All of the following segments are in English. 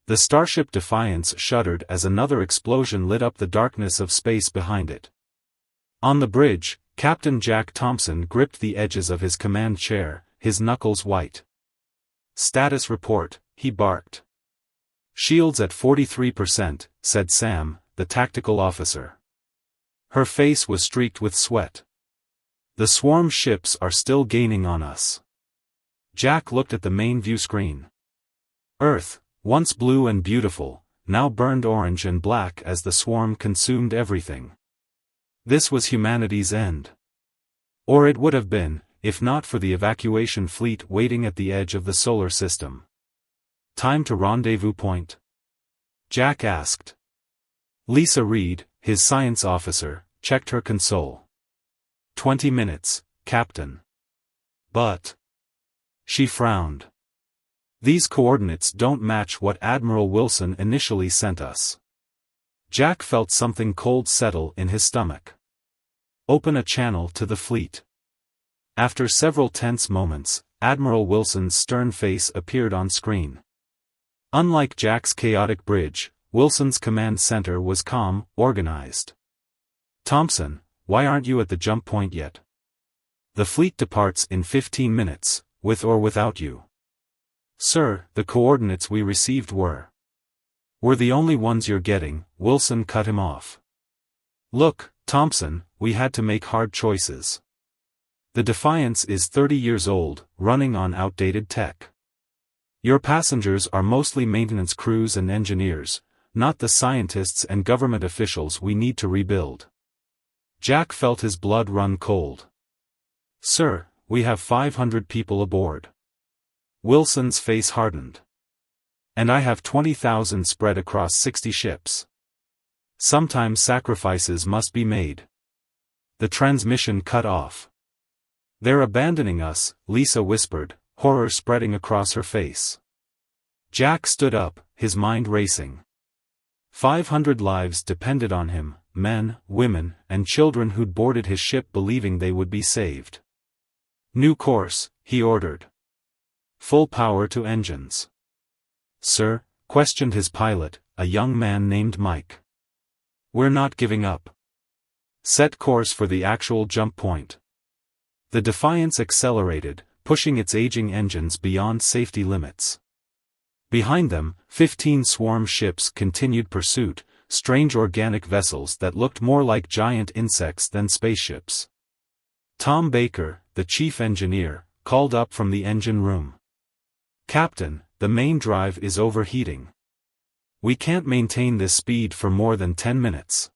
The starship Defiance shuddered as another explosion lit up the darkness of space behind it. On the bridge, Captain Jack Thompson gripped the edges of his command chair, his knuckles white. "Status report," he barked. "Shields at 43%, said Sam, the tactical officer. Her face was streaked with sweat. "The swarm ships are still gaining on us." Jack looked at the main view screen. Earth, once blue and beautiful, now burned orange and black as the swarm consumed everything. This was humanity's end. Or it would have been, if not for the evacuation fleet waiting at the edge of the solar system. "Time to rendezvous point?" Jack asked. Lisa Reed, his science officer, checked her console. 20 minutes, Captain." "But..." She frowned. "These coordinates don't match what Admiral Wilson initially sent us." Jack felt something cold settle in his stomach. "Open a channel to the fleet." After several tense moments, Admiral Wilson's stern face appeared on screen. Unlike Jack's chaotic bridge, Wilson's command center was calm, organized. "Thompson, why aren't you at the jump point yet? The fleet departs in 15 minutes, with or without you." "Sir, the coordinates we received were the only ones you're getting," Wilson cut him off. "Look, Thompson, we had to make hard choices. The Defiance is 30 years old, running on outdated tech. Your passengers are mostly maintenance crews and engineers, not the scientists and government officials we need to rebuild." Jack felt his blood run cold. "Sir, we have 500 people aboard." Wilson's face hardened. "And I have 20,000 spread across 60 ships. Sometimes sacrifices must be made." The transmission cut off. "They're abandoning us," Lisa whispered, horror spreading across her face. Jack stood up, his mind racing. 500 lives depended on him, men, women, and children who'd boarded his ship believing they would be saved. "New course," he ordered. "Full power to engines." "Sir?" questioned his pilot, a young man named Mike. "We're not giving up." "Set course for the actual jump point." The Defiance accelerated, pushing its aging engines beyond safety limits. Behind them, 15 swarm ships continued pursuit, strange organic vessels that looked more like giant insects than spaceships. Tom Baker, the chief engineer, called up from the engine room. "Captain, the main drive is overheating. We can't maintain this speed for more than 10 minutes."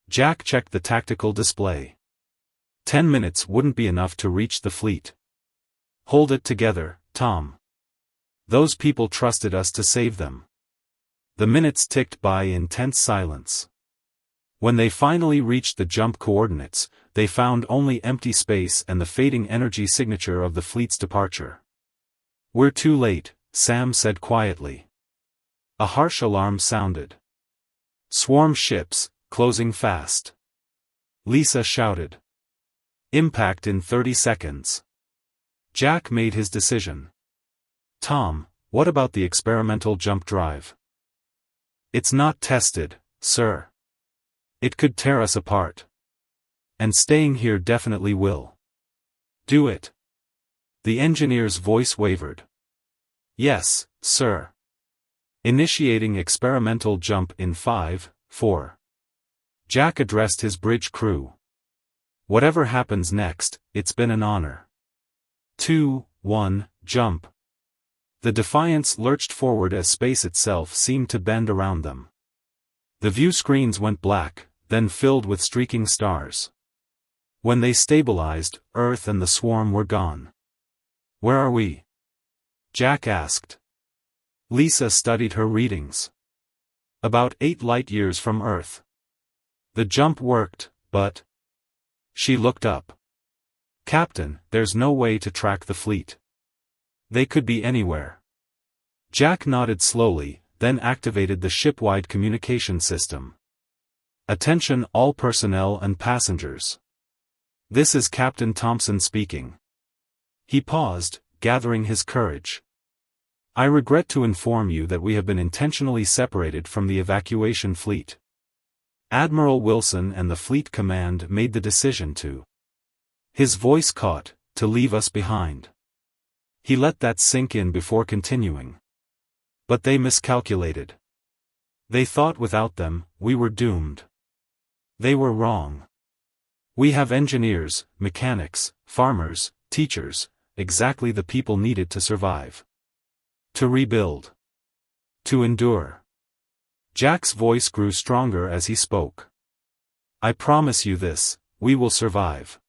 Jack checked the tactical display. 10 minutes wouldn't be enough to reach the fleet. "Hold it together, Tom. Those people trusted us to save them." The minutes ticked by in tense silence. When they finally reached the jump coordinates, they found only empty space and the fading energy signature of the fleet's departure. "We're too late," Sam said quietly. A harsh alarm sounded. "Swarm ships, closing fast." Lisa shouted. "Impact in 30 seconds." Jack made his decision. "Tom, what about the experimental jump drive?" "It's not tested, sir. It could tear us apart. And staying here definitely will." "Do it." The engineer's voice wavered. "Yes, sir. Initiating experimental jump in 5, 4. Jack addressed his bridge crew. "Whatever happens next, it's been an honor. 2, 1, jump." The Defiance lurched forward as space itself seemed to bend around them. The view screens went black, then filled with streaking stars. When they stabilized, Earth and the swarm were gone. "Where are we?" Jack asked. Lisa studied her readings. "About 8 light-years from Earth." The jump worked, but... She looked up. "Captain, there's no way to track the fleet. They could be anywhere." Jack nodded slowly, then activated the ship-wide communication system. "Attention all personnel and passengers. This is Captain Thompson speaking." He paused, gathering his courage. I regret to inform you that we have been intentionally separated from the evacuation fleet. Admiral Wilson and the fleet command made the decision to. His voice caught, to leave us behind. He let that sink in before continuing. But they miscalculated. They thought without them, we were doomed. They were wrong. We have engineers, mechanics, farmers, teachers, exactly the people needed to survive. To rebuild. To endure. Jack's voice grew stronger as he spoke. I promise you this, we will survive.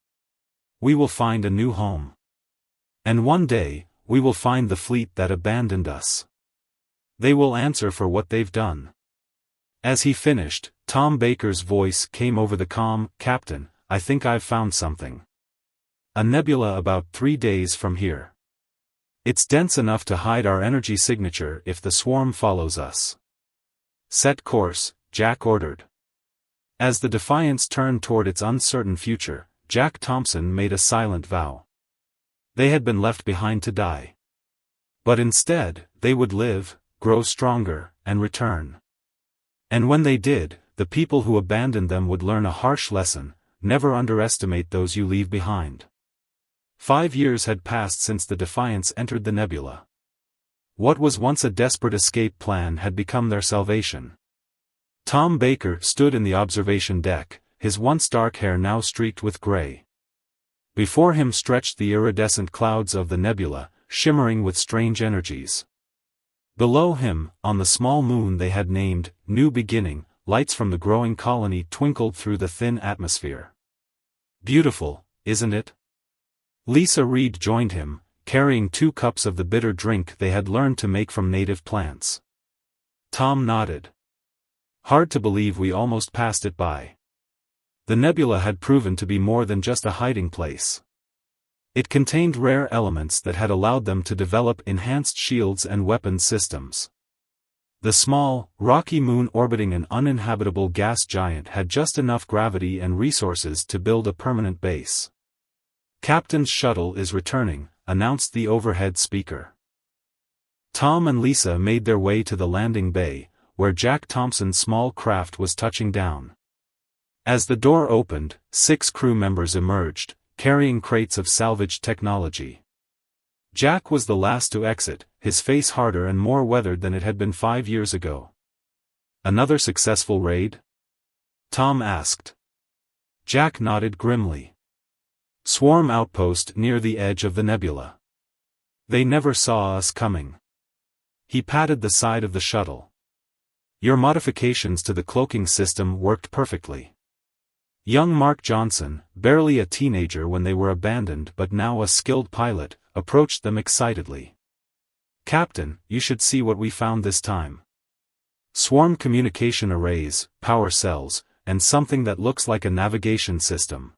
We will find a new home. And one day, we will find the fleet that abandoned us. They will answer for what they've done. As he finished, Tom Baker's voice came over the comm, Captain, I think I've found something. A nebula about 3 days from here. It's dense enough to hide our energy signature if the swarm follows us. Set course, Jack ordered. As the Defiance turned toward its uncertain future, Jack Thompson made a silent vow. They had been left behind to die. But instead, they would live, grow stronger, and return. And when they did, the people who abandoned them would learn a harsh lesson: never underestimate those you leave behind. 5 years had passed since the Defiance entered the nebula. What was once a desperate escape plan had become their salvation. Tom Baker stood in the observation deck, his once dark hair now streaked with gray. Before him stretched the iridescent clouds of the nebula, shimmering with strange energies. Below him, on the small moon they had named New Beginning, lights from the growing colony twinkled through the thin atmosphere. Beautiful, isn't it? Lisa Reed joined him, carrying 2 cups of the bitter drink they had learned to make from native plants. Tom nodded. Hard to believe we almost passed it by. The nebula had proven to be more than just a hiding place. It contained rare elements that had allowed them to develop enhanced shields and weapons systems. The small, rocky moon orbiting an uninhabitable gas giant had just enough gravity and resources to build a permanent base. Captain's shuttle is returning, announced the overhead speaker. Tom and Lisa made their way to the landing bay, where Jack Thompson's small craft was touching down. As the door opened, 6 crew members emerged, carrying crates of salvaged technology. Jack was the last to exit, his face harder and more weathered than it had been 5 years ago. Another successful raid? Tom asked. Jack nodded grimly. Swarm outpost near the edge of the nebula. They never saw us coming. He patted the side of the shuttle. Your modifications to the cloaking system worked perfectly. Young Mark Johnson, barely a teenager when they were abandoned but now a skilled pilot, approached them excitedly. Captain, you should see what we found this time. Swarm communication arrays, power cells, and something that looks like a navigation system.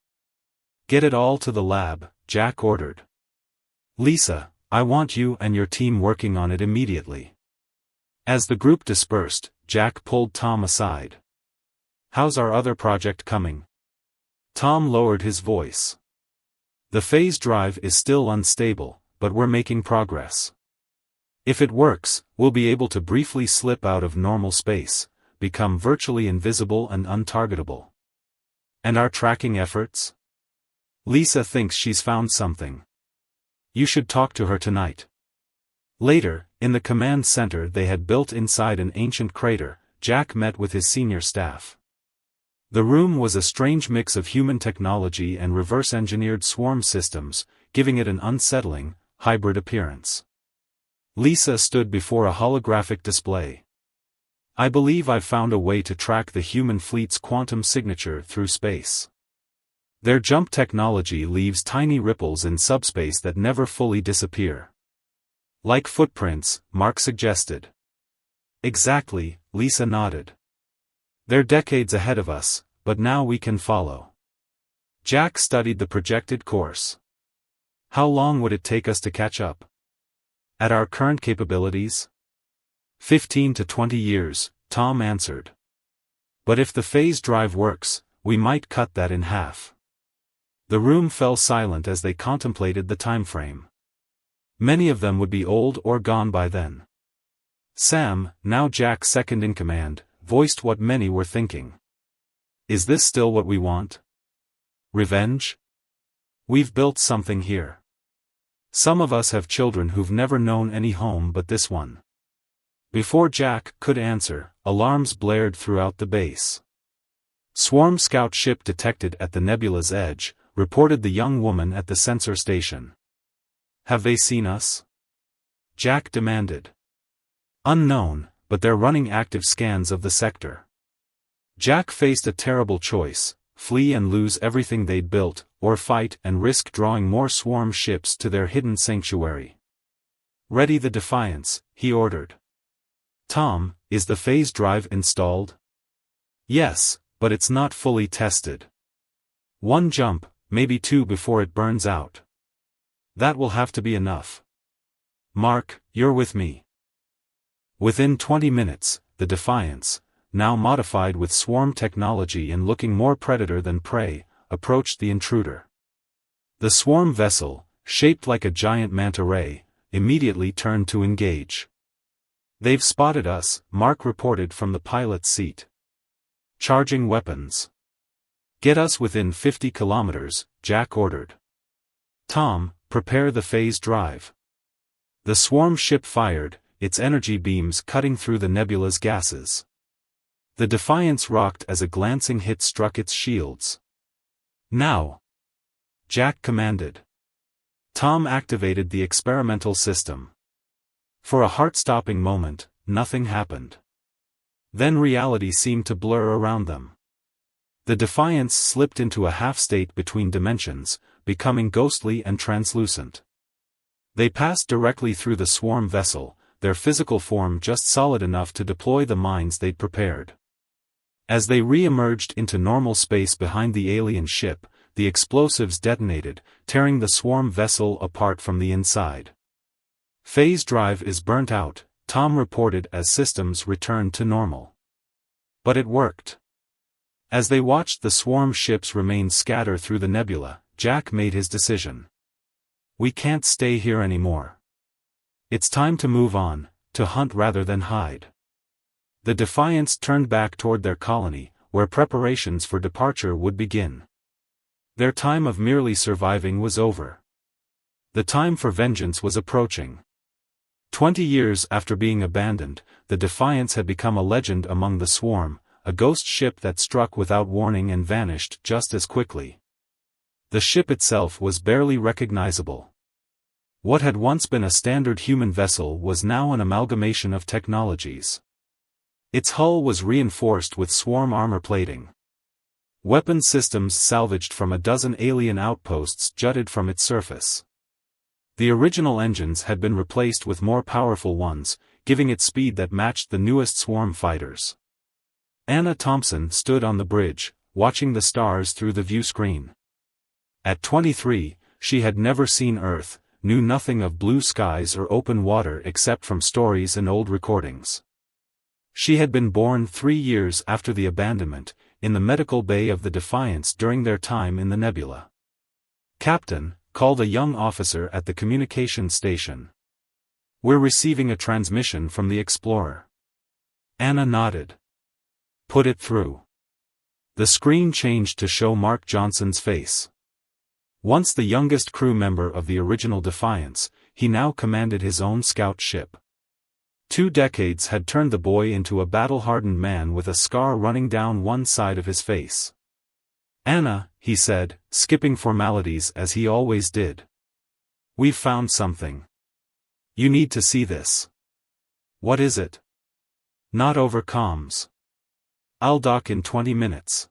Get it all to the lab, Jack ordered. Lisa, I want you and your team working on it immediately. As the group dispersed, Jack pulled Tom aside. How's our other project coming? Tom lowered his voice. The phase drive is still unstable, but we're making progress. If it works, we'll be able to briefly slip out of normal space, become virtually invisible and untargetable. And our tracking efforts? Lisa thinks she's found something. You should talk to her tonight. Later, in the command center they had built inside an ancient crater, Jack met with his senior staff. The room was a strange mix of human technology and reverse-engineered swarm systems, giving it an unsettling, hybrid appearance. Lisa stood before a holographic display. I believe I've found a way to track the human fleet's quantum signature through space. Their jump technology leaves tiny ripples in subspace that never fully disappear. Like footprints, Mark suggested. Exactly, Lisa nodded. They're decades ahead of us, but now we can follow. Jack studied the projected course. How long would it take us to catch up? At our current capabilities? 15 to 20 years, Tom answered. But if the phase drive works, we might cut that in half. The room fell silent as they contemplated the timeframe. Many of them would be old or gone by then. Sam, now Jack's second-in-command, voiced what many were thinking. Is this still what we want? Revenge? We've built something here. Some of us have children who've never known any home but this one. Before Jack could answer, alarms blared throughout the base. Swarm scout ship detected at the nebula's edge, reported the young woman at the sensor station. Have they seen us? Jack demanded. Unknown, but they're running active scans of the sector. Jack faced a terrible choice: flee and lose everything they'd built, or fight and risk drawing more swarm ships to their hidden sanctuary. Ready the Defiance, he ordered. Tom, is the phase drive installed? Yes, but it's not fully tested. One jump, maybe two before it burns out. That will have to be enough. Mark, you're with me. Within 20 minutes, the Defiance, now modified with swarm technology and looking more predator than prey, approached the intruder. The swarm vessel, shaped like a giant manta ray, immediately turned to engage. They've spotted us, Mark reported from the pilot's seat. Charging weapons. Get us within 50 kilometers, Jack ordered. Tom, prepare the phase drive. The swarm ship fired, its energy beams cutting through the nebula's gases. The Defiance rocked as a glancing hit struck its shields. Now! Jack commanded. Tom activated the experimental system. For a heart-stopping moment, nothing happened. Then reality seemed to blur around them. The Defiance slipped into a half-state between dimensions, becoming ghostly and translucent. They passed directly through the swarm vessel, their physical form just solid enough to deploy the mines they'd prepared. As they re-emerged into normal space behind the alien ship, the explosives detonated, tearing the swarm vessel apart from the inside. Phase drive is burnt out, Tom reported as systems returned to normal. But it worked. As they watched the swarm ships remain scattered through the nebula, Jack made his decision. We can't stay here anymore. It's time to move on, to hunt rather than hide. The Defiance turned back toward their colony, where preparations for departure would begin. Their time of merely surviving was over. The time for vengeance was approaching. 20 years after being abandoned, the Defiance had become a legend among the swarm, a ghost ship that struck without warning and vanished just as quickly. The ship itself was barely recognizable. What had once been a standard human vessel was now an amalgamation of technologies. Its hull was reinforced with swarm armor plating. Weapon systems salvaged from a dozen alien outposts jutted from its surface. The original engines had been replaced with more powerful ones, giving it speed that matched the newest swarm fighters. Anna Thompson stood on the bridge, watching the stars through the view screen. At 23, she had never seen Earth, knew nothing of blue skies or open water except from stories and old recordings. She had been born 3 years after the abandonment, in the medical bay of the Defiance during their time in the nebula. Captain, called a young officer at the communication station. We're receiving a transmission from the Explorer. Anna nodded. Put it through. The screen changed to show Mark Johnson's face. Once the youngest crew member of the original Defiance, he now commanded his own scout ship. 2 decades had turned the boy into a battle-hardened man with a scar running down one side of his face. Anna, he said, skipping formalities as he always did. We've found something. You need to see this. What is it? Not over comms. I'll dock in 20 minutes.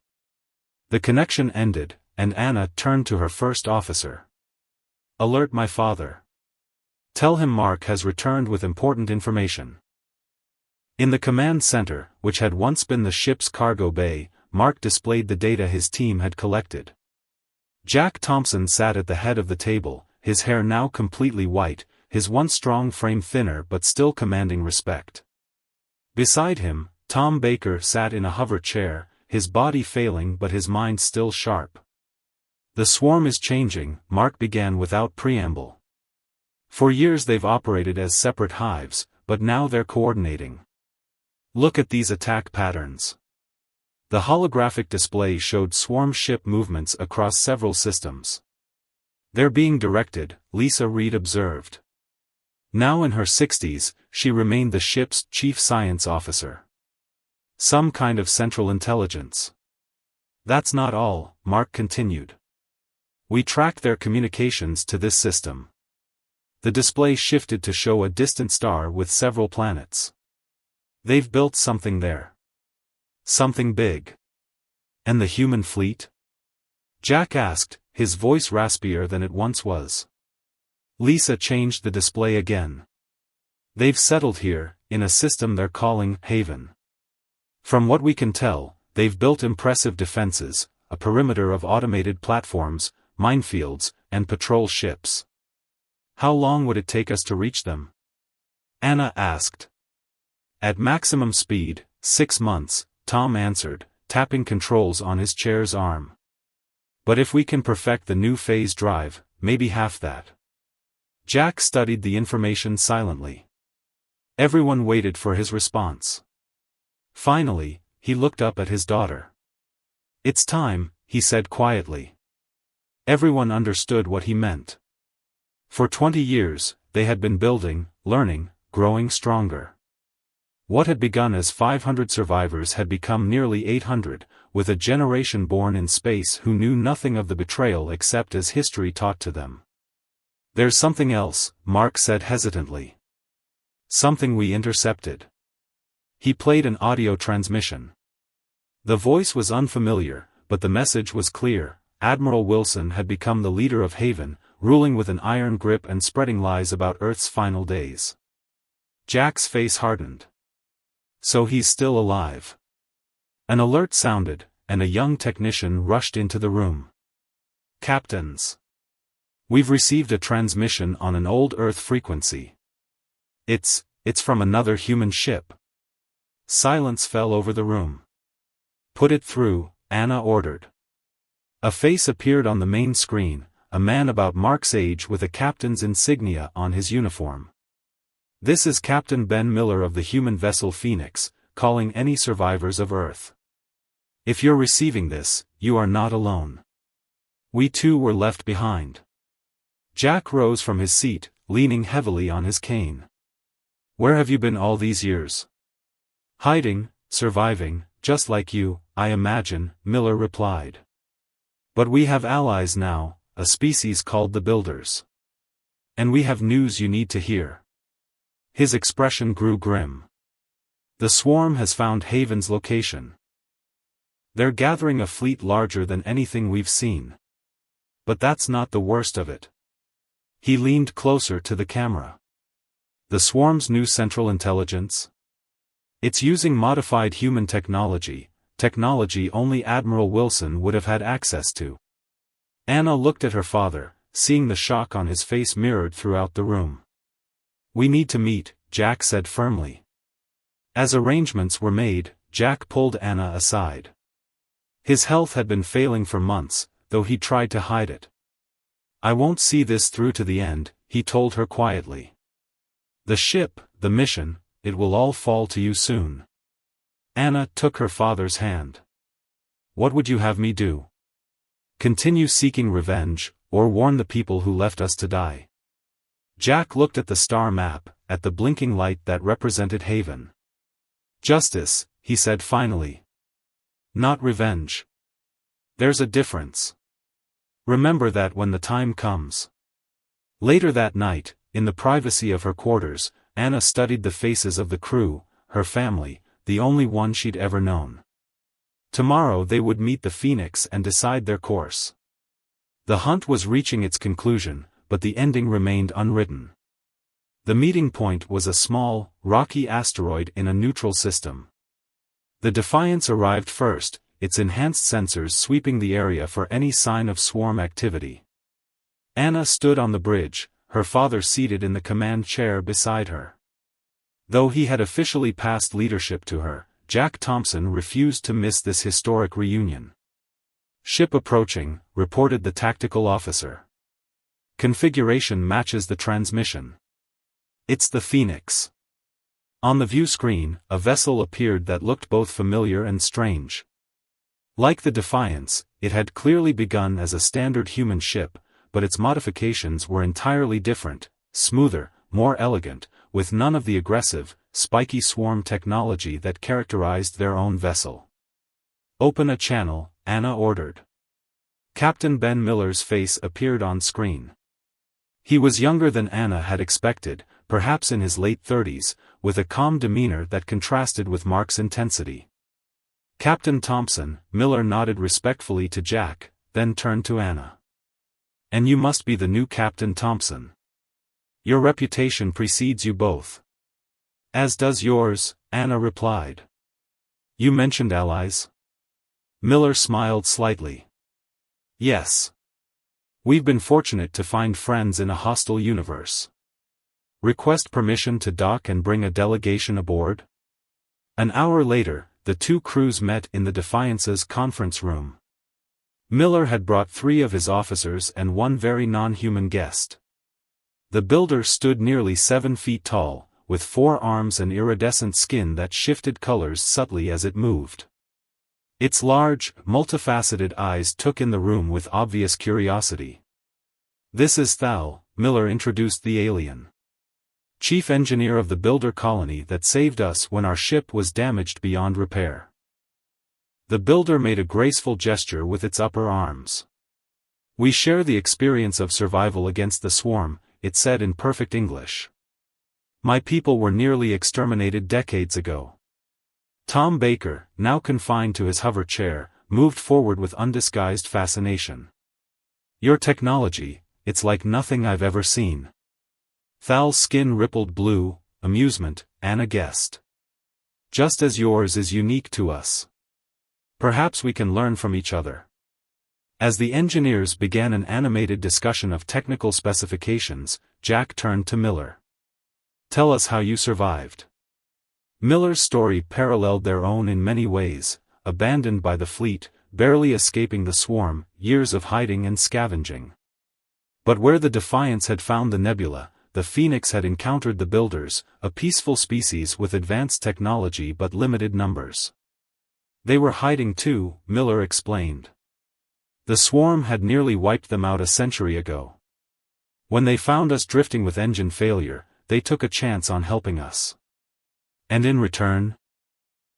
The connection ended, and Anna turned to her first officer. Alert my father. Tell him Mark has returned with important information. In the command center, which had once been the ship's cargo bay, Mark displayed the data his team had collected. Jack Thompson sat at the head of the table, his hair now completely white, his once strong frame thinner but still commanding respect. Beside him, Tom Baker sat in a hover chair, his body failing but his mind still sharp. The swarm is changing, Mark began without preamble. For years they've operated as separate hives, but now they're coordinating. Look at these attack patterns. The holographic display showed swarm ship movements across several systems. They're being directed, Lisa Reed observed. Now in her 60s, she remained the ship's chief science officer. Some kind of central intelligence. That's not all, Mark continued. We tracked their communications to this system. The display shifted to show a distant star with several planets. They've built something there. Something big. And the human fleet? Jack asked, his voice raspier than it once was. Lisa changed the display again. They've settled here, in a system they're calling Haven. From what we can tell, they've built impressive defenses, a perimeter of automated platforms, minefields, and patrol ships. How long would it take us to reach them? Anna asked. At maximum speed, 6 months, Tom answered, tapping controls on his chair's arm. But if we can perfect the new phase drive, maybe half that. Jack studied the information silently. Everyone waited for his response. Finally, he looked up at his daughter. It's time, he said quietly. Everyone understood what he meant. For 20 years, they had been building, learning, growing stronger. What had begun as 500 survivors had become nearly 800, with a generation born in space who knew nothing of the betrayal except as history taught to them. There's something else, Mark said hesitantly. Something we intercepted. He played an audio transmission. The voice was unfamiliar, but the message was clear. Admiral Wilson had become the leader of Haven, ruling with an iron grip and spreading lies about Earth's final days. Jack's face hardened. So he's still alive. An alert sounded, and a young technician rushed into the room. Captains. We've received a transmission on an old Earth frequency. It's from another human ship. Silence fell over the room. Put it through, Anna ordered. A face appeared on the main screen, a man about Mark's age with a captain's insignia on his uniform. This is Captain Ben Miller of the human vessel Phoenix, calling any survivors of Earth. If you're receiving this, you are not alone. We too were left behind. Jack rose from his seat, leaning heavily on his cane. Where have you been all these years? Hiding, surviving, just like you, I imagine, Miller replied. But we have allies now, a species called the Builders. And we have news you need to hear. His expression grew grim. The swarm has found Haven's location. They're gathering a fleet larger than anything we've seen. But that's not the worst of it. He leaned closer to the camera. The swarm's new central intelligence? It's using modified human technology only Admiral Wilson would have had access to. Anna looked at her father, seeing the shock on his face mirrored throughout the room. We need to meet, Jack said firmly. As arrangements were made, Jack pulled Anna aside. His health had been failing for months, though he tried to hide it. I won't see this through to the end, he told her quietly. The ship, the mission, it will all fall to you soon. Anna took her father's hand. What would you have me do? Continue seeking revenge, or warn the people who left us to die? Jack looked at the star map, at the blinking light that represented Haven. Justice, he said finally. Not revenge. There's a difference. Remember that when the time comes. Later that night, in the privacy of her quarters, Anna studied the faces of the crew, her family, the only one she'd ever known. Tomorrow they would meet the Phoenix and decide their course. The hunt was reaching its conclusion, but the ending remained unwritten. The meeting point was a small, rocky asteroid in a neutral system. The Defiance arrived first, its enhanced sensors sweeping the area for any sign of swarm activity. Anna stood on the bridge, her father seated in the command chair beside her. Though he had officially passed leadership to her, Jack Thompson refused to miss this historic reunion. Ship approaching, reported the tactical officer. Configuration matches the transmission. It's the Phoenix. On the view screen, a vessel appeared that looked both familiar and strange. Like the Defiance, it had clearly begun as a standard human ship, but its modifications were entirely different, smoother, more elegant, with none of the aggressive, spiky swarm technology that characterized their own vessel. "Open a channel," Anna ordered. Captain Ben Miller's face appeared on screen. He was younger than Anna had expected, perhaps in his late 30s, with a calm demeanor that contrasted with Mark's intensity. "Captain Thompson," Miller nodded respectfully to Jack, then turned to Anna. "And you must be the new Captain Thompson. Your reputation precedes you both." "As does yours," Anna replied. "You mentioned allies?" Miller smiled slightly. "Yes. We've been fortunate to find friends in a hostile universe. Request permission to dock and bring a delegation aboard?" An hour later, the two crews met in the Defiance's conference room. Miller had brought 3 of his officers and 1 very non-human guest. The builder stood nearly 7 feet tall, with 4 arms and iridescent skin that shifted colors subtly as it moved. Its large, multifaceted eyes took in the room with obvious curiosity. "This is Thal," Miller introduced the alien. "Chief engineer of the builder colony that saved us when our ship was damaged beyond repair." The builder made a graceful gesture with its upper arms. "We share the experience of survival against the swarm," it said in perfect English. "My people were nearly exterminated decades ago." Tom Baker, now confined to his hover chair, moved forward with undisguised fascination. "Your technology, it's like nothing I've ever seen." Thal's skin rippled blue, amusement, Anna guessed. "Just as yours is unique to us. Perhaps we can learn from each other." As the engineers began an animated discussion of technical specifications, Jack turned to Miller. "Tell us how you survived." Miller's story paralleled their own in many ways: abandoned by the fleet, barely escaping the swarm, years of hiding and scavenging. But where the Defiance had found the nebula, the Phoenix had encountered the Builders, a peaceful species with advanced technology but limited numbers. "They were hiding too," Miller explained. "The swarm had nearly wiped them out a century ago. When they found us drifting with engine failure, they took a chance on helping us." "And in return?"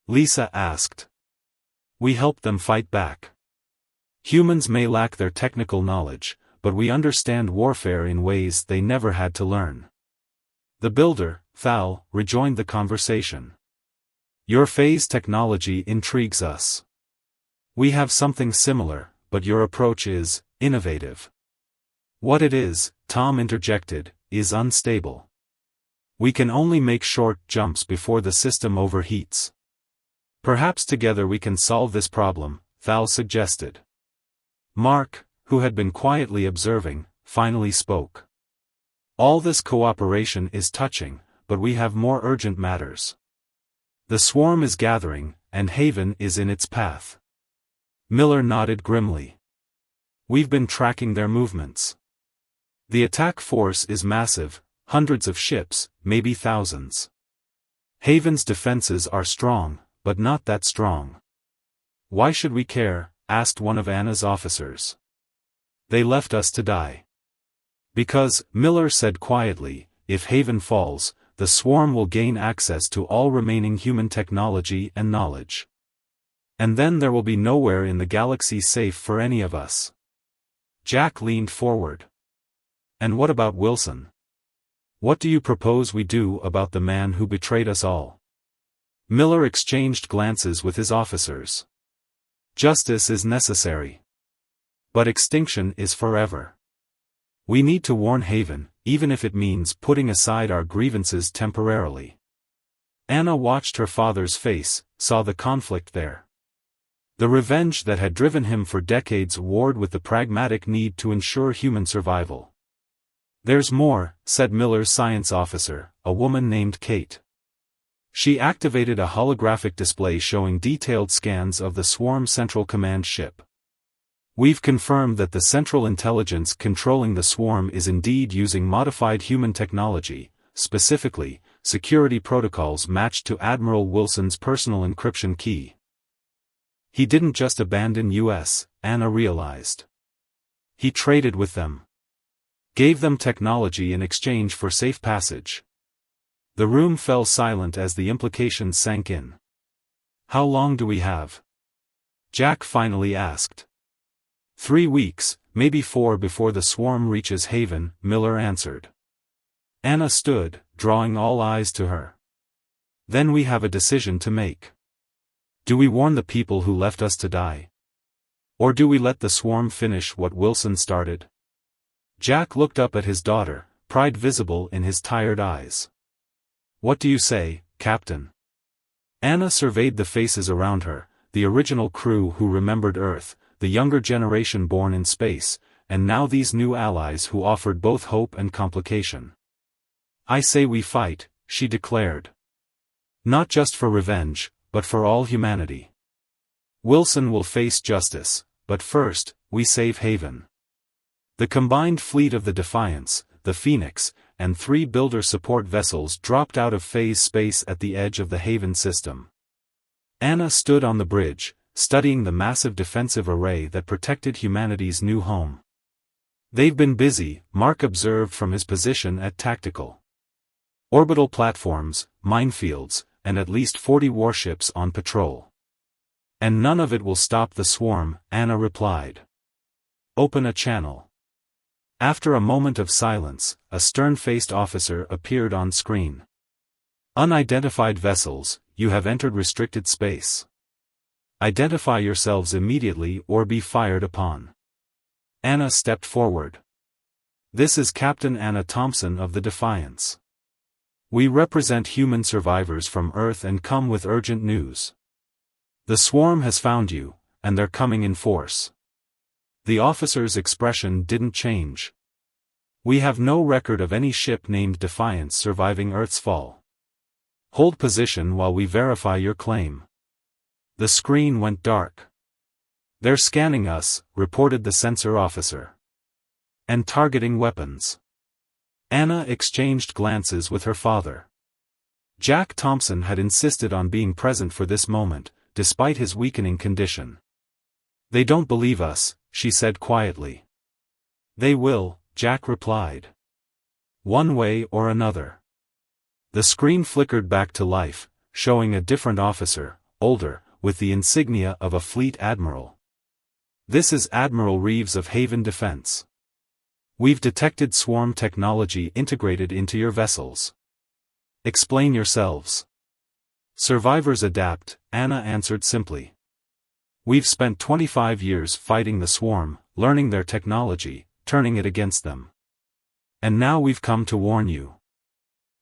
Lisa asked. "We helped them fight back. Humans may lack their technical knowledge, but we understand warfare in ways they never had to learn." The builder, Thal, rejoined the conversation. "Your phase technology intrigues us. We have something similar, but your approach is innovative." "What it is," Tom interjected, "is unstable. We can only make short jumps before the system overheats." "Perhaps together we can solve this problem," Thal suggested. Mark, who had been quietly observing, finally spoke. "All this cooperation is touching, but we have more urgent matters. The swarm is gathering, and Haven is in its path." Miller nodded grimly. "We've been tracking their movements. The attack force is massive, hundreds of ships, maybe thousands. Haven's defenses are strong, but not that strong." "Why should we care?" asked one of Anna's officers. "They left us to die." "Because," Miller said quietly, "if Haven falls, the swarm will gain access to all remaining human technology and knowledge. And then there will be nowhere in the galaxy safe for any of us." Jack leaned forward. "And what about Wilson? What do you propose we do about the man who betrayed us all?" Miller exchanged glances with his officers. "Justice is necessary. But extinction is forever. We need to warn Haven, even if it means putting aside our grievances temporarily." Anna watched her father's face, saw the conflict there. The revenge that had driven him for decades warred with the pragmatic need to ensure human survival. "There's more," said Miller's science officer, a woman named Kate. She activated a holographic display showing detailed scans of the Swarm Central Command ship. We've confirmed that the central intelligence controlling the swarm is indeed using modified human technology, specifically, security protocols matched to Admiral Wilson's personal encryption key. He didn't just abandon US, Anna realized. He traded with them. Gave them technology in exchange for safe passage. The room fell silent as the implications sank in. How long do we have? Jack finally asked. 3 weeks, maybe 4 before the swarm reaches Haven, Miller answered. Anna stood, drawing all eyes to her. Then we have a decision to make. Do we warn the people who left us to die? Or do we let the swarm finish what Wilson started? Jack looked up at his daughter, pride visible in his tired eyes. What do you say, Captain? Anna surveyed the faces around her, the original crew who remembered Earth, the younger generation born in space, and now these new allies who offered both hope and complication. I say we fight, she declared. Not just for revenge, but for all humanity. Wilson will face justice, but first, we save Haven. The combined fleet of the Defiance, the Phoenix, and 3 builder support vessels dropped out of phase space at the edge of the Haven system. Anna stood on the bridge, studying the massive defensive array that protected humanity's new home. They've been busy, Mark observed from his position at tactical. Orbital platforms, minefields, and at least 40 warships on patrol. And none of it will stop the swarm, Anna replied. Open a channel. After a moment of silence, a stern-faced officer appeared on screen. Unidentified vessels, you have entered restricted space. Identify yourselves immediately or be fired upon. Anna stepped forward. This is Captain Anna Thompson of the Defiance. We represent human survivors from Earth and come with urgent news. The swarm has found you, and they're coming in force. The officer's expression didn't change. We have no record of any ship named Defiance surviving Earth's fall. Hold position while we verify your claim. The screen went dark. They're scanning us, reported the sensor officer. And targeting weapons. Anna exchanged glances with her father. Jack Thompson had insisted on being present for this moment, despite his weakening condition. They don't believe us, she said quietly. They will, Jack replied. One way or another. The screen flickered back to life, showing a different officer, older, with the insignia of a fleet admiral. This is Admiral Reeves of Haven Defense. We've detected swarm technology integrated into your vessels. Explain yourselves. Survivors adapt, Anna answered simply. We've spent 25 years fighting the swarm, learning their technology, turning it against them. And now we've come to warn you.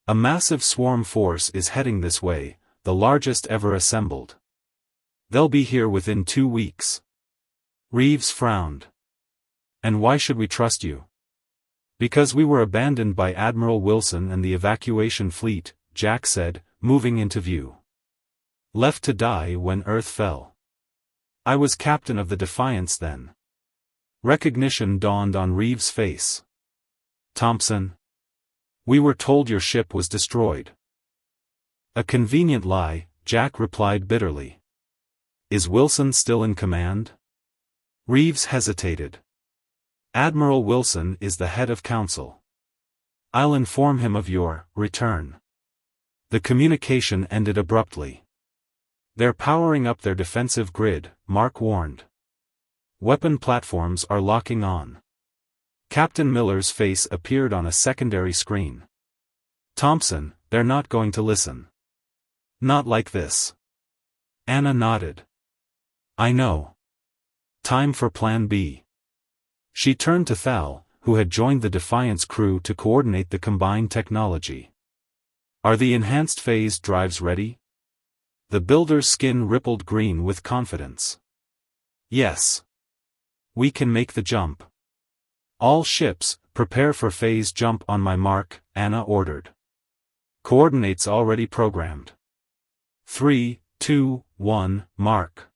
A massive swarm force is heading this way, the largest ever assembled. They'll be here within 2 weeks. Reeves frowned. And why should we trust you? Because we were abandoned by Admiral Wilson and the evacuation fleet, Jack said, moving into view. Left to die when Earth fell. I was captain of the Defiance then. Recognition dawned on Reeves' face. Thompson. We were told your ship was destroyed. A convenient lie, Jack replied bitterly. Is Wilson still in command? Reeves hesitated. Admiral Wilson is the head of council. I'll inform him of your return. The communication ended abruptly. They're powering up their defensive grid, Mark warned. Weapon platforms are locking on. Captain Miller's face appeared on a secondary screen. Thompson, they're not going to listen. Not like this. Anna nodded. I know. Time for Plan B. She turned to Thal, who had joined the Defiance crew to coordinate the combined technology. Are the enhanced phase drives ready? The builder's skin rippled green with confidence. Yes. We can make the jump. All ships, prepare for phase jump on my mark, Anna ordered. Coordinates already programmed. 3, 2, 1, mark.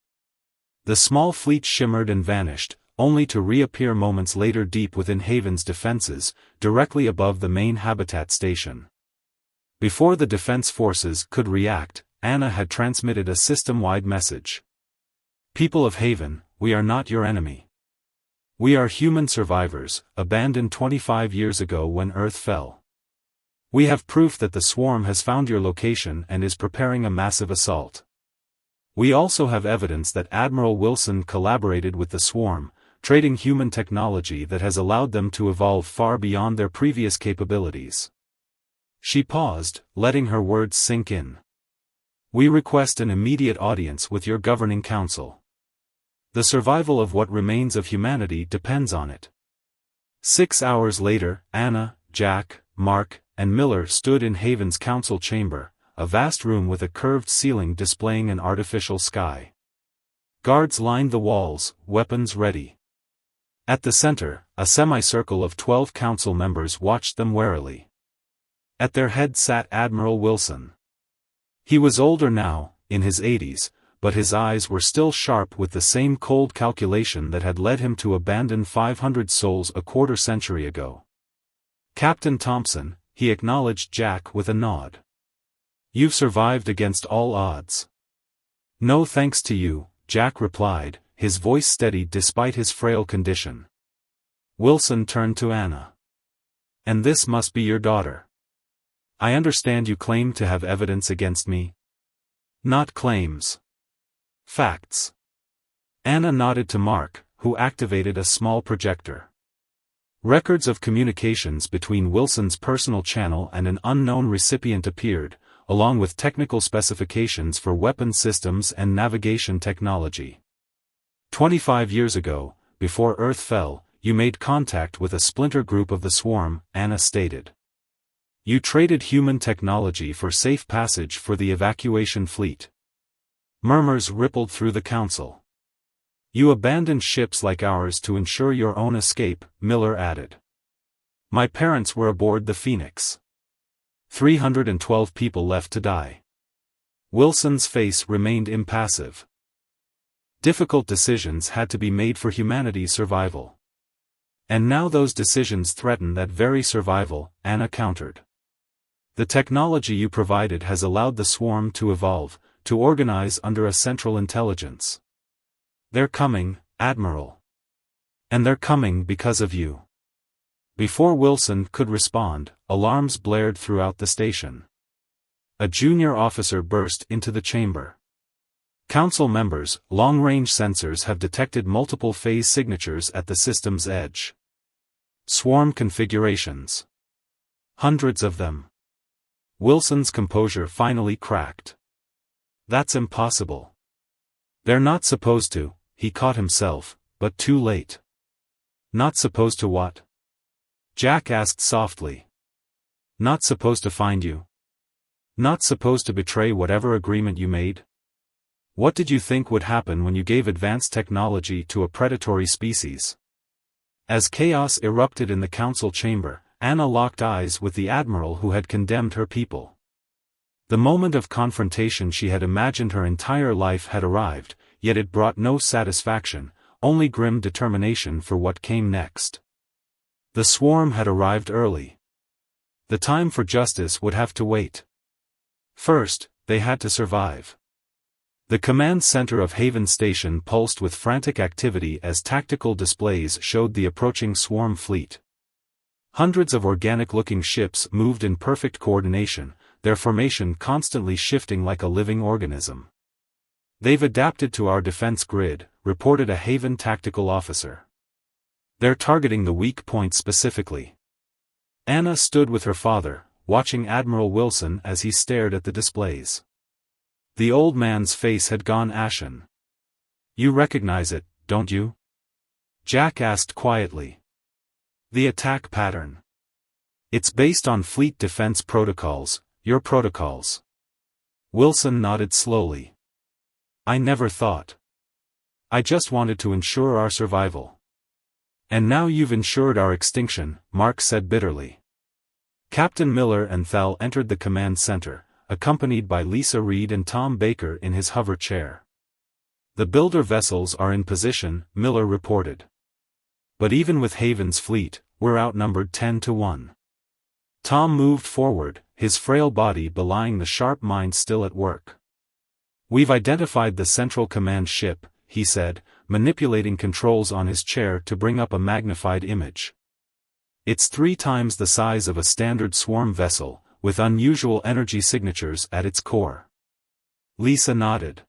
The small fleet shimmered and vanished, only to reappear moments later deep within Haven's defenses, directly above the main habitat station. Before the defense forces could react, Anna had transmitted a system-wide message. "People of Haven, we are not your enemy. We are human survivors, abandoned 25 years ago when Earth fell. We have proof that the swarm has found your location and is preparing a massive assault. We also have evidence that Admiral Wilson collaborated with the swarm, trading human technology that has allowed them to evolve far beyond their previous capabilities." She paused, letting her words sink in. "We request an immediate audience with your governing council. The survival of what remains of humanity depends on it." 6 hours later, Anna, Jack, Mark, and Miller stood in Haven's council chamber, a vast room with a curved ceiling displaying an artificial sky. Guards lined the walls, weapons ready. At the center, a semicircle of 12 council members watched them warily. At their head sat Admiral Wilson. He was older now, in his 80s, but his eyes were still sharp with the same cold calculation that had led him to abandon 500 souls a quarter century ago. "Captain Thompson," he acknowledged Jack with a nod. "You've survived against all odds." "No thanks to you," Jack replied, his voice steady despite his frail condition. Wilson turned to Anna. "And this must be your daughter. I understand you claim to have evidence against me." "Not claims. Facts." Anna nodded to Mark, who activated a small projector. Records of communications between Wilson's personal channel and an unknown recipient appeared, along with technical specifications for weapon systems and navigation technology. 25 years ago, before Earth fell, you made contact with a splinter group of the swarm," Anna stated. "You traded human technology for safe passage for the evacuation fleet." Murmurs rippled through the council. "You abandoned ships like ours to ensure your own escape," Miller added. "My parents were aboard the Phoenix. 312 people left to die." Wilson's face remained impassive. Difficult decisions had to be made for humanity's survival. "And now those decisions threaten that very survival," Anna countered. "The technology you provided has allowed the swarm to evolve, to organize under a central intelligence. They're coming, Admiral. And they're coming because of you." Before Wilson could respond, alarms blared throughout the station. A junior officer burst into the chamber. "Council members, long-range sensors have detected multiple phase signatures at the system's edge. Swarm configurations. Hundreds of them." Wilson's composure finally cracked. "That's impossible. They're not supposed to," he caught himself, but too late. "Not supposed to what?" Jack asked softly. "Not supposed to find you? Not supposed to betray whatever agreement you made? What did you think would happen when you gave advanced technology to a predatory species?" As chaos erupted in the council chamber, Anna locked eyes with the admiral who had condemned her people. The moment of confrontation she had imagined her entire life had arrived, yet it brought no satisfaction, only grim determination for what came next. The swarm had arrived early. The time for justice would have to wait. First, they had to survive. The command center of Haven Station pulsed with frantic activity as tactical displays showed the approaching swarm fleet. Hundreds of organic-looking ships moved in perfect coordination, their formation constantly shifting like a living organism. "They've adapted to our defense grid," reported a Haven tactical officer. "They're targeting the weak points specifically." Anna stood with her father, watching Admiral Wilson as he stared at the displays. The old man's face had gone ashen. "You recognize it, don't you?" Jack asked quietly. "The attack pattern. It's based on fleet defense protocols, your protocols." Wilson nodded slowly. "I never thought. I just wanted to ensure our survival." "And now you've ensured our extinction," Mark said bitterly. Captain Miller and Thal entered the command center, accompanied by Lisa Reed and Tom Baker in his hover chair. "The builder vessels are in position," Miller reported. But even with Haven's fleet, we're outnumbered 10-1. Tom moved forward, his frail body belying the sharp mind still at work. We've identified the Central Command ship, he said, manipulating controls on his chair to bring up a magnified image. It's 3 times the size of a standard swarm vessel, with unusual energy signatures at its core. Lisa nodded.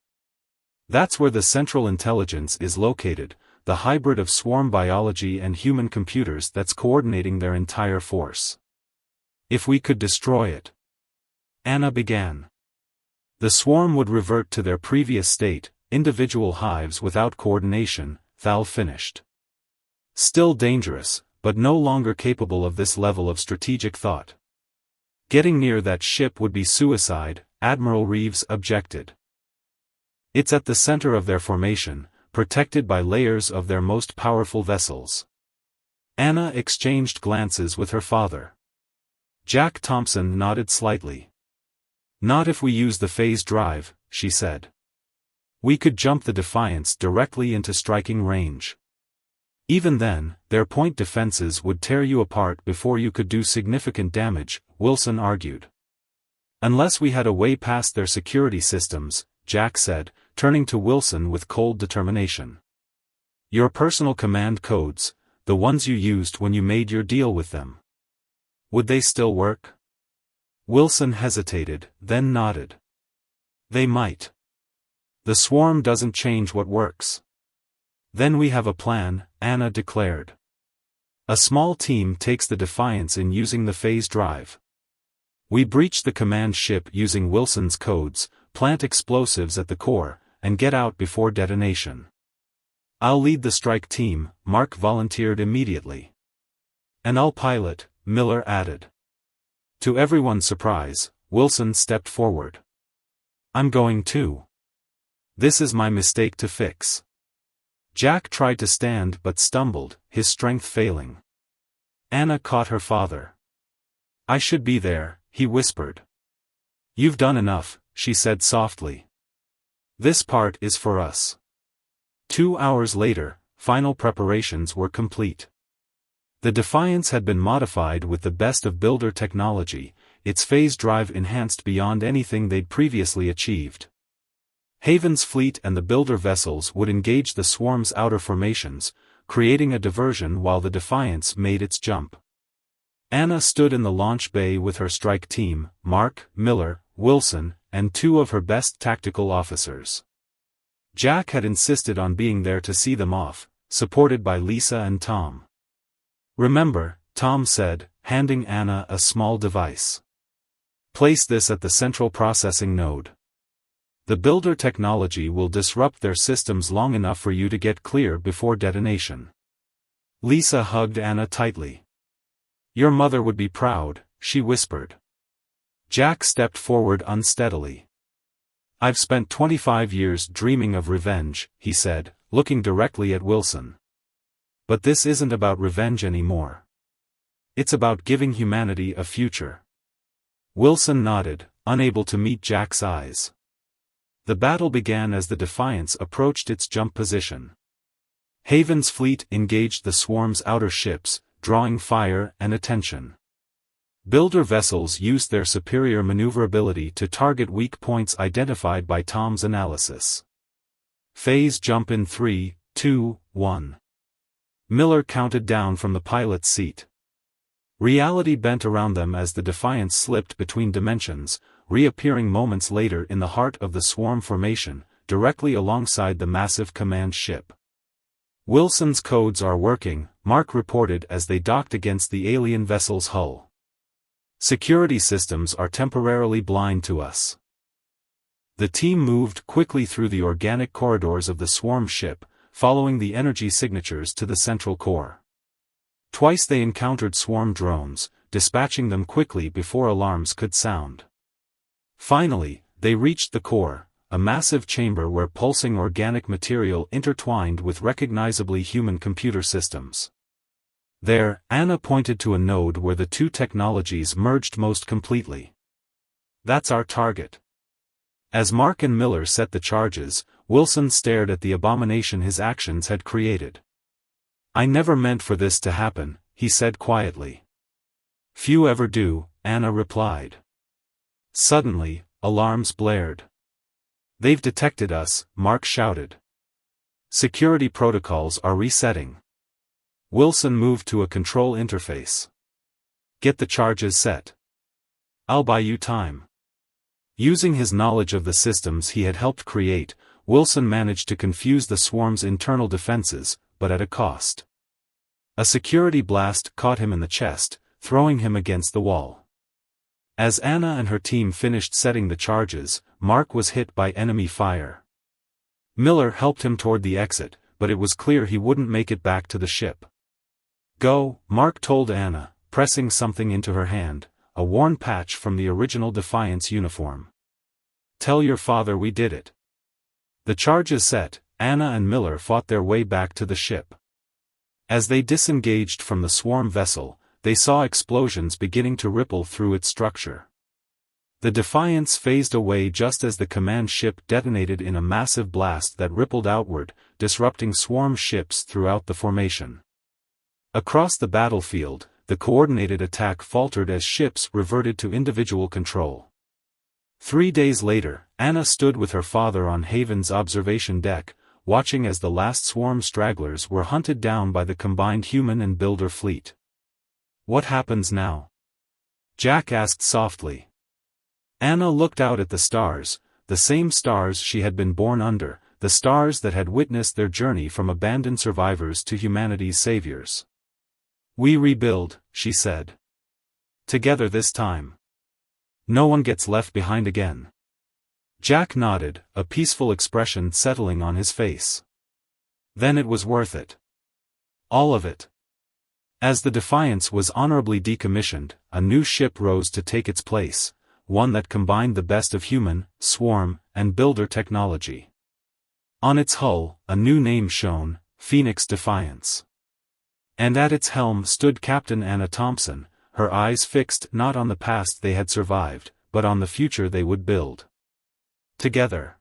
That's where the central intelligence is located, the hybrid of swarm biology and human computers that's coordinating their entire force. If we could destroy it. Anna began. The swarm would revert to their previous state, individual hives without coordination, Thal finished. Still dangerous, but no longer capable of this level of strategic thought. Getting near that ship would be suicide, Admiral Reeves objected. It's at the center of their formation, protected by layers of their most powerful vessels. Anna exchanged glances with her father. Jack Thompson nodded slightly. Not if we use the phase drive, she said. We could jump the Defiance directly into striking range. Even then, their point defenses would tear you apart before you could do significant damage, Wilson argued. Unless we had a way past their security systems, Jack said, turning to Wilson with cold determination. Your personal command codes, the ones you used when you made your deal with them. Would they still work? Wilson hesitated, then nodded. They might. The swarm doesn't change what works. Then we have a plan, Anna declared. A small team takes the Defiance in using the phase drive. We breach the command ship using Wilson's codes, plant explosives at the core, and get out before detonation. I'll lead the strike team, Mark volunteered immediately. And I'll pilot, Miller added. To everyone's surprise, Wilson stepped forward. I'm going too. This is my mistake to fix. Jack tried to stand but stumbled, his strength failing. Anna caught her father. I should be there, he whispered. You've done enough, she said softly. This part is for us. 2 hours later, final preparations were complete. The Defiance had been modified with the best of builder technology, its phase drive enhanced beyond anything they'd previously achieved. Haven's fleet and the builder vessels would engage the swarm's outer formations, creating a diversion while the Defiance made its jump. Anna stood in the launch bay with her strike team, Mark, Miller, Wilson, and 2 of her best tactical officers. Jack had insisted on being there to see them off, supported by Lisa and Tom. Remember, Tom said, handing Anna a small device. Place this at the central processing node. The builder technology will disrupt their systems long enough for you to get clear before detonation. Lisa hugged Anna tightly. Your mother would be proud, she whispered. Jack stepped forward unsteadily. I've spent 25 years dreaming of revenge, he said, looking directly at Wilson. But this isn't about revenge anymore. It's about giving humanity a future. Wilson nodded, unable to meet Jack's eyes. The battle began as the Defiance approached its jump position. Haven's fleet engaged the swarm's outer ships, drawing fire and attention. Builder vessels used their superior maneuverability to target weak points identified by Tom's analysis. Phase jump in 3, 2, 1. Miller counted down from the pilot's seat. Reality bent around them as the Defiance slipped between dimensions, reappearing moments later in the heart of the swarm formation, directly alongside the massive command ship. Wilson's codes are working, Mark reported as they docked against the alien vessel's hull. Security systems are temporarily blind to us. The team moved quickly through the organic corridors of the swarm ship, following the energy signatures to the central core. Twice they encountered swarm drones, dispatching them quickly before alarms could sound. Finally, they reached the core, a massive chamber where pulsing organic material intertwined with recognizably human computer systems. There, Anna pointed to a node where the 2 technologies merged most completely. That's our target. As Mark and Miller set the charges, Wilson stared at the abomination his actions had created. "I never meant for this to happen," he said quietly. "Few ever do," Anna replied. Suddenly, alarms blared. "They've detected us," Mark shouted. "Security protocols are resetting." Wilson moved to a control interface. "Get the charges set. I'll buy you time." Using his knowledge of the systems he had helped create, Wilson managed to confuse the swarm's internal defenses, but at a cost. A security blast caught him in the chest, throwing him against the wall. As Anna and her team finished setting the charges, Mark was hit by enemy fire. Miller helped him toward the exit, but it was clear he wouldn't make it back to the ship. "Go," Mark told Anna, pressing something into her hand, a worn patch from the original Defiance uniform. "Tell your father we did it." The charges set, Anna and Miller fought their way back to the ship. As they disengaged from the swarm vessel, they saw explosions beginning to ripple through its structure. The Defiance phased away just as the command ship detonated in a massive blast that rippled outward, disrupting swarm ships throughout the formation. Across the battlefield, the coordinated attack faltered as ships reverted to individual control. 3 days later, Anna stood with her father on Haven's observation deck, watching as the last swarm stragglers were hunted down by the combined human and builder fleet. "What happens now?" Jack asked softly. Anna looked out at the stars, the same stars she had been born under, the stars that had witnessed their journey from abandoned survivors to humanity's saviors. "We rebuild," she said. "Together this time. No one gets left behind again." Jack nodded, a peaceful expression settling on his face. "Then it was worth it. All of it." As the Defiance was honorably decommissioned, a new ship rose to take its place, one that combined the best of human, swarm, and builder technology. On its hull, a new name shone, Phoenix Defiance. And at its helm stood Captain Anna Thompson, her eyes fixed not on the past they had survived, but on the future they would build. Together.